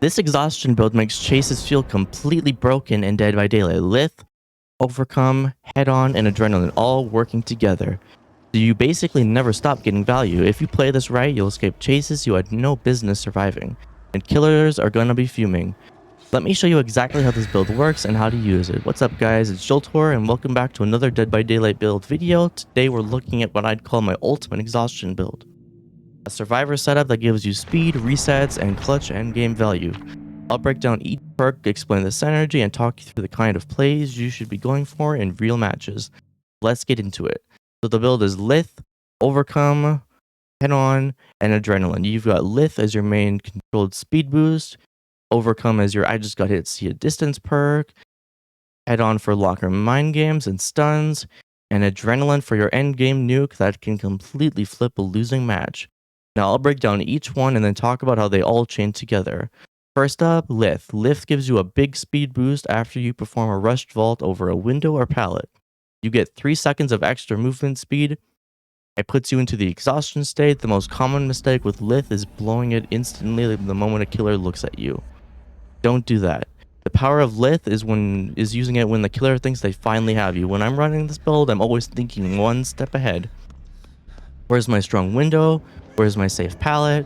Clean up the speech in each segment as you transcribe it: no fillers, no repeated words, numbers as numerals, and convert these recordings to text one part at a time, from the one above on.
This exhaustion build makes chases feel completely broken in Dead by Daylight. Lith, Overcome, Head On, and Adrenaline all working together. So you basically never stop getting value. If you play this right, you'll escape chases you had no business surviving, and killers are gonna be fuming. Let me show you exactly how this build works and how to use it. What's up guys, it's Joltor and welcome back to another Dead by Daylight build video. Today we're looking at what I'd call my ultimate exhaustion build. A survivor setup that gives you speed, resets, and clutch endgame value. I'll break down each perk, explain the synergy, and talk you through the kind of plays you should be going for in real matches. Let's get into it. So the build is Lith, Overcome, Head On, and Adrenaline. You've got Lith as your main controlled speed boost, Overcome as your I just got hit see a distance perk, Head On for locker mind games and stuns, and Adrenaline for your endgame nuke that can completely flip a losing match. Now I'll break down each one and then talk about how they all chain together. First up, Lith. Lith gives you a big speed boost after you perform a rushed vault over a window or pallet. You get 3 seconds of extra movement speed. It puts you into the exhaustion state. The most common mistake with Lith is blowing it instantly the moment a killer looks at you. Don't do that. The power of Lith is using it when the killer thinks they finally have you. When I'm running this build, I'm always thinking one step ahead. Where's my strong window? Where's my safe pallet?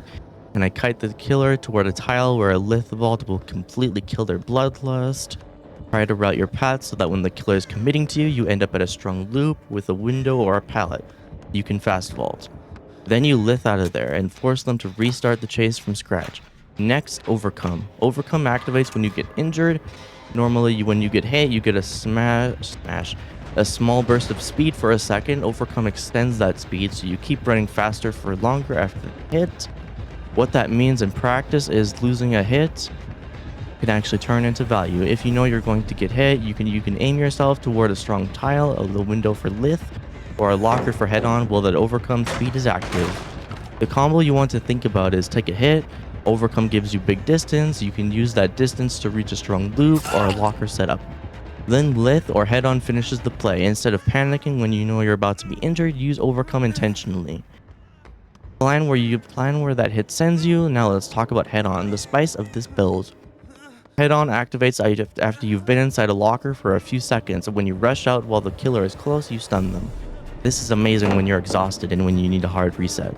And I kite the killer toward a tile where a Lith vault will completely kill their bloodlust. Try to route your path so that when the killer is committing to you, you end up at a strong loop with a window or a pallet. You can fast vault. Then you Lith out of there and force them to restart the chase from scratch. Next, Overcome. Overcome activates when you get injured. Normally, when you get hit, you get a a small burst of speed for a second. Overcome extends that speed, so you keep running faster for longer after the hit. What that means in practice is losing a hit can actually turn into value. If you know you're going to get hit, you can aim yourself toward a strong tile, a little window for Lith, or a locker for Head On while that Overcome speed is active. The combo you want to think about is take a hit, Overcome gives you big distance, you can use that distance to reach a strong loop or a locker setup. Then Lith or Head On finishes the play. Instead of panicking when you know you're about to be injured, use Overcome intentionally. Plan where that hit sends you. Now let's talk about Head On, the spice of this build. Head On activates after you've been inside a locker for a few seconds, and when you rush out while the killer is close, you stun them. This is amazing when you're exhausted and when you need a hard reset.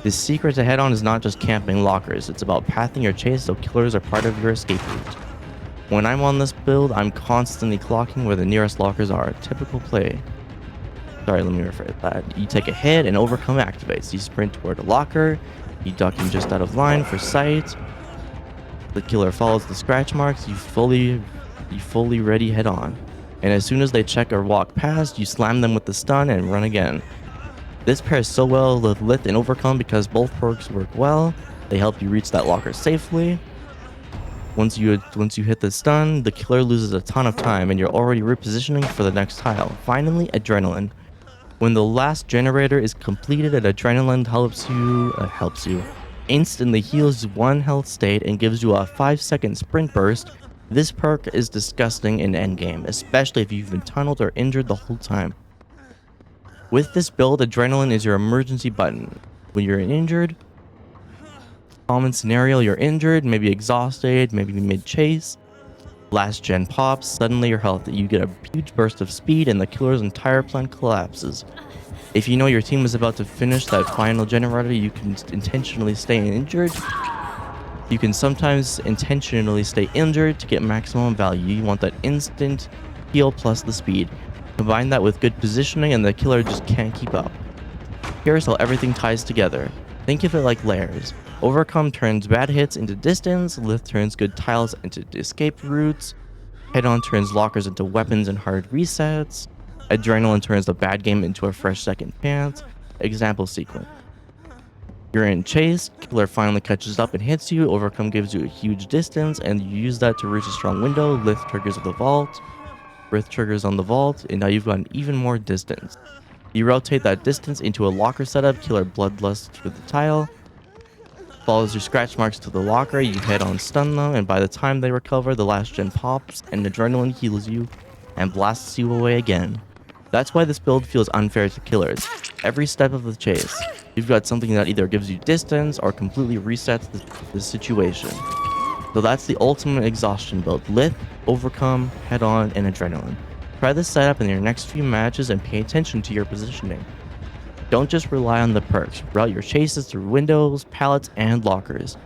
The secret to Head On is not just camping lockers, it's about pathing your chase so killers are part of your escape route. When I'm on this build, I'm constantly clocking where the nearest lockers are. Typical play. Sorry, let me rephrase that. You take a hit and Overcome activates. You sprint toward a locker, you duck him just out of line for sight. The killer follows the scratch marks, you fully ready Head On. And as soon as they check or walk past, you slam them with the stun and run again. This pairs so well with Lith and Overcome because both perks work well. They help you reach that locker safely. Once you hit the stun, the killer loses a ton of time and you're already repositioning for the next tile. Finally, Adrenaline. When the last generator is completed, Adrenaline helps you. Instantly heals 1 health state and gives you a 5-second sprint burst. This perk is disgusting in endgame, especially if you've been tunneled or injured the whole time. With this build, Adrenaline is your emergency button. When you're injured, common scenario, you're injured, maybe exhausted, maybe mid-chase. Last gen pops, suddenly your health, you get a huge burst of speed and the killer's entire plan collapses. If you know your team is about to finish that final generator, you can intentionally stay injured. You can sometimes intentionally stay injured to get maximum value. You want that instant heal plus the speed. Combine that with good positioning and the killer just can't keep up. Here's how everything ties together. Think of it like layers. Overcome turns bad hits into distance, Lith turns good tiles into escape routes, Head On turns lockers into weapons and hard resets, Adrenaline turns the bad game into a fresh second chance. Example sequence. You're in chase, killer finally catches up and hits you, Overcome gives you a huge distance, and you use that to reach a strong window, Lith triggers the vault, Rith triggers on the vault, and now you've gotten even more distance. You rotate that distance into a locker setup, killer bloodlust through the tile, follows your scratch marks to the locker, you Head On stun them, and by the time they recover, the last gen pops, and Adrenaline heals you, and blasts you away again. That's why this build feels unfair to killers. Every step of the chase, you've got something that either gives you distance or completely resets the situation. So that's the ultimate exhaustion build: Lith, Overcome, Head On, and Adrenaline. Try this setup in your next few matches and pay attention to your positioning. Don't just rely on the perks. Route your chases through windows, pallets, and lockers.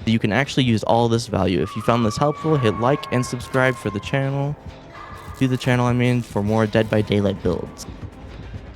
So you can actually use all this value. If you found this helpful, hit like and subscribe for the channel. To the channel, for more Dead by Daylight builds.